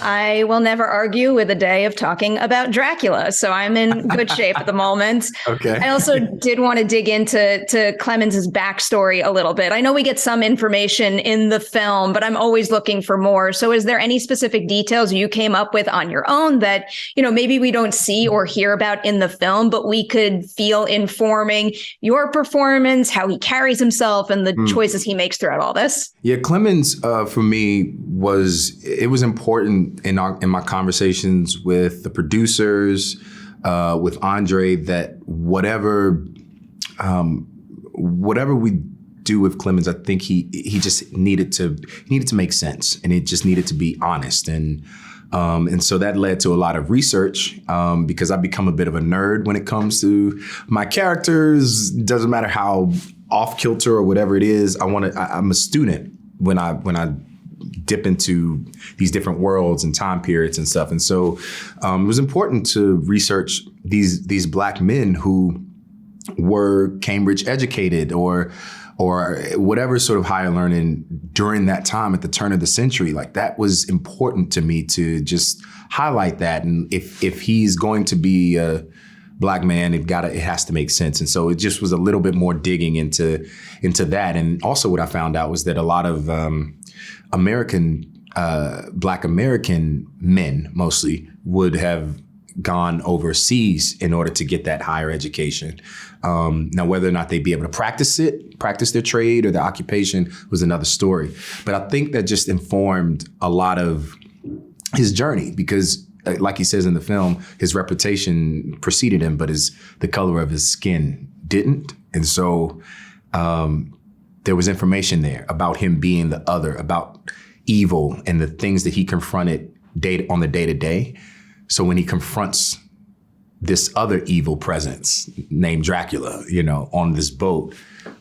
I will never argue with a day of talking about Dracula. So I'm in good shape at the moment. Okay. I also did want to dig into Clemens's backstory a little bit. I know we get some information in the film, but I'm always looking for more. So is there any specific details you came up with on your own that, maybe we don't see or hear about in the film, but we could feel informing your performance, how he carries himself and the choices he makes throughout all this? Yeah, Clemens, for me, it was important in my conversations with the producers, with Andre, that whatever we do with Clemens, I think he just needed to make sense, and it just needed to be honest, and so that led to a lot of research, because I've become a bit of a nerd when it comes to my characters. Doesn't matter how off kilter or whatever it is. I'm a student when I dip into these different worlds and time periods and stuff. And so it was important to research these Black men who were Cambridge educated or whatever sort of higher learning during that time at the turn of the century. Like, that was important to me to just highlight that. And if he's going to be a Black man, it has to make sense. And so it just was a little bit more digging into that. And also what I found out was that a lot of Black American men mostly would have gone overseas in order to get that higher education. Now, whether or not they'd be able to practice their trade or their occupation was another story. But I think that just informed a lot of his journey, because like he says in the film, his reputation preceded him, but the color of his skin didn't. And so there was information there about him being the other, about evil and the things that he confronted on the day-to-day. So when he confronts this other evil presence named Dracula, on this boat,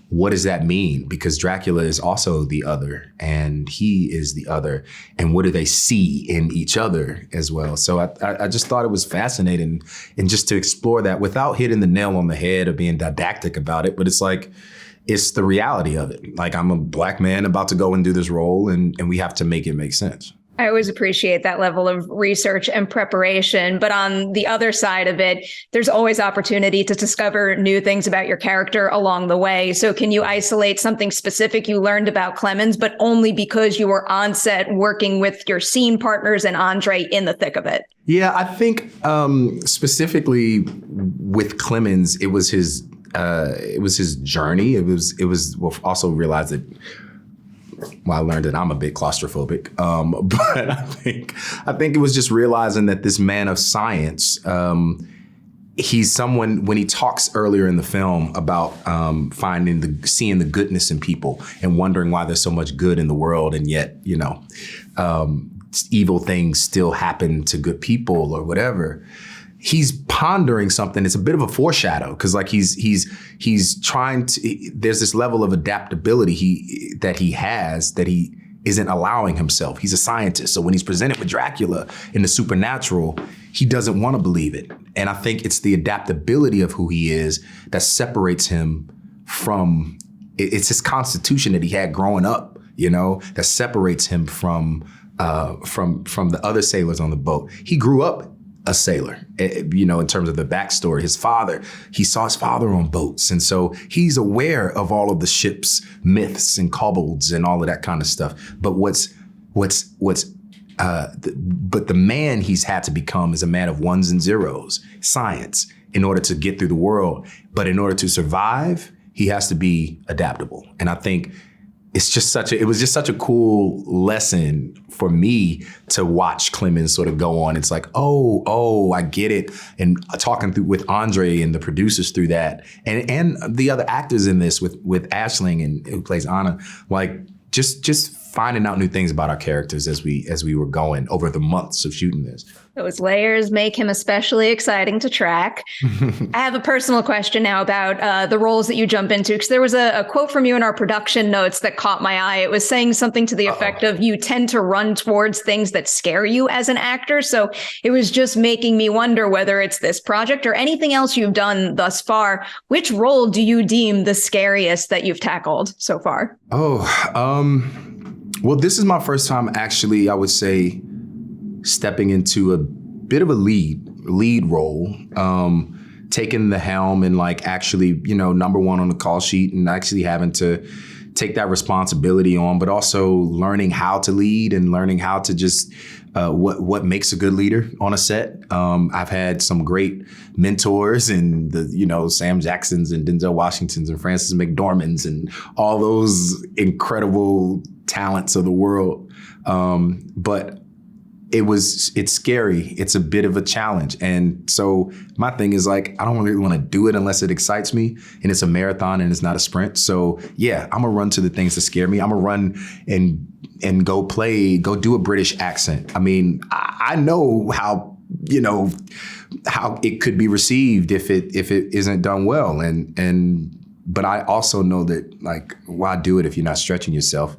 what does that mean? Because Dracula is also the other, and he is the other. And what do they see in each other as well? So I just thought it was fascinating, and just to explore that without hitting the nail on the head or being didactic about it. But it's like, it's the reality of it. Like, I'm a Black man about to go and do this role, and we have to make it make sense. I always appreciate that level of research and preparation. But on the other side of it, there's always opportunity to discover new things about your character along the way. So can you isolate something specific you learned about Clemens, but only because you were on set working with your scene partners and Andre in the thick of it? Yeah, I think specifically with Clemens, it was his journey. It was we'll also realize that. Well, I learned that I'm a bit claustrophobic, but I think it was just realizing that this man of science, he's someone, when he talks earlier in the film about seeing the goodness in people and wondering why there's so much good in the world, and yet evil things still happen to good people or whatever. He's pondering something. It's a bit of a foreshadow, because like he's trying to. There's this level of adaptability that he has that he isn't allowing himself. He's a scientist, so when he's presented with Dracula in the supernatural, he doesn't want to believe it. And I think it's the adaptability of who he is that separates him from. It's his constitution that he had growing up, that separates him from the other sailors on the boat. He grew up a sailor, in terms of the backstory. He saw his father on boats. And so he's aware of all of the ship's myths and kobolds and all of that kind of stuff. But but the man he's had to become is a man of ones and zeros, science, in order to get through the world. But in order to survive, he has to be adaptable. And I think it was just such a cool lesson for me to watch Clemens sort of go on. It's like, oh, I get it. And talking with Andre and the producers through that, and the other actors in this with Aisling, and who plays Anna, like just finding out new things about our characters as we were going over the months of shooting this. Those layers make him especially exciting to track. I have a personal question now about the roles that you jump into, because there was a quote from you in our production notes that caught my eye. It was saying something to the effect of, you tend to run towards things that scare you as an actor. So it was just making me wonder whether it's this project or anything else you've done thus far. Which role do you deem the scariest that you've tackled so far? Well, this is my first time actually, I would say, stepping into a bit of a lead role, taking the helm and like actually, number one on the call sheet and actually having to take that responsibility on, but also learning how to lead and learning how to just what makes a good leader on a set. I've had some great mentors in the, Sam Jacksons and Denzel Washingtons and Frances McDormands and all those incredible talents of the world. But it's scary. It's a bit of a challenge. And so my thing is like, I don't really want to do it unless it excites me, and it's a marathon and it's not a sprint. So yeah, I'm gonna run to the things that scare me. I'm gonna run and go do a British accent. I mean, I know how it could be received if it isn't done well. But I also know that, like, why do it if you're not stretching yourself?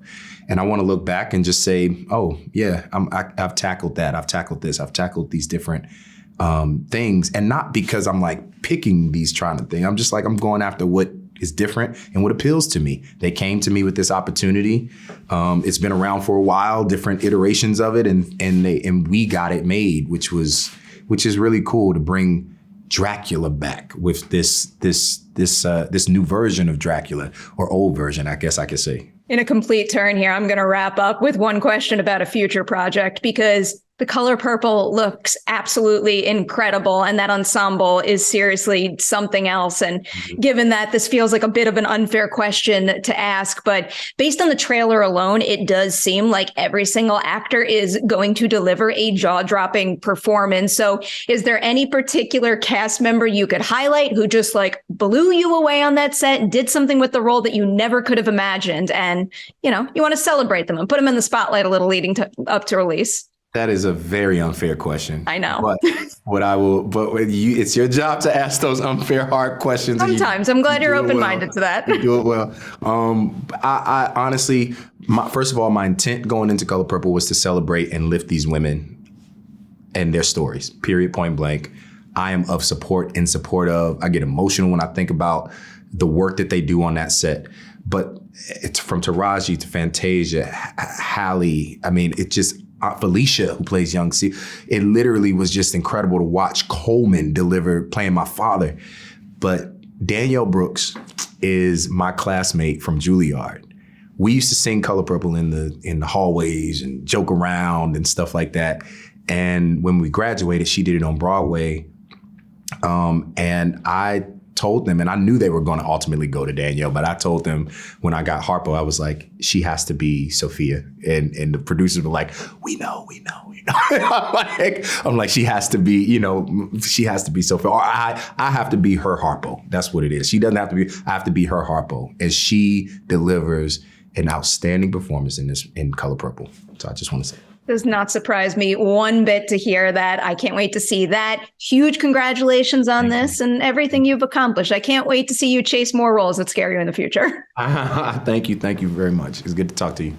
And I want to look back and just say, oh, yeah, I've tackled that. I've tackled this. I've tackled these different things. And not because I'm like picking these trying to think. I'm just like, I'm going after what is different and what appeals to me. They came to me with this opportunity. It's been around for a while, different iterations of it. And we got it made, which is really cool to bring Dracula back with this new version of Dracula, or old version, I guess I could say. In a complete turn here, I'm going to wrap up with one question about a future project, because the color purple looks absolutely incredible, and that ensemble is seriously something else. And given that this feels like a bit of an unfair question to ask, but based on the trailer alone, it does seem like every single actor is going to deliver a jaw-dropping performance. So is there any particular cast member you could highlight who just like blew you away on that set and did something with the role that you never could have imagined? And, you want to celebrate them and put them in the spotlight a little leading up to release. That is a very unfair question. I know. But it's your job to ask those unfair, hard questions. Sometimes. I'm glad you're open-minded to that. You do it well. I honestly, first of all, my intent going into Color Purple was to celebrate and lift these women and their stories, period, point blank. I am in support of. I get emotional when I think about the work that they do on that set. But it's from Taraji to Fantasia, Hallie. I mean, it just, Felicia, who plays Young C. It literally was just incredible to watch Coleman deliver, playing my father. But Danielle Brooks is my classmate from Juilliard. We used to sing Color Purple in the hallways and joke around and stuff like that. And when we graduated, she did it on Broadway. And I told them, and I knew they were going to ultimately go to Danielle, but I told them when I got Harpo, I was like, she has to be Sophia. And the producers were like, we know. I'm like, she has to be, she has to be Sophia. Or I have to be her Harpo. That's what it is. She doesn't have to be, I have to be her Harpo. And she delivers an outstanding performance in Color Purple. So I just want to say. Does not surprise me one bit to hear that. I can't wait to see that. Huge congratulations on this and everything you've accomplished. I can't wait to see you chase more roles that scare you in the future. Thank you. Thank you very much. It's good to talk to you.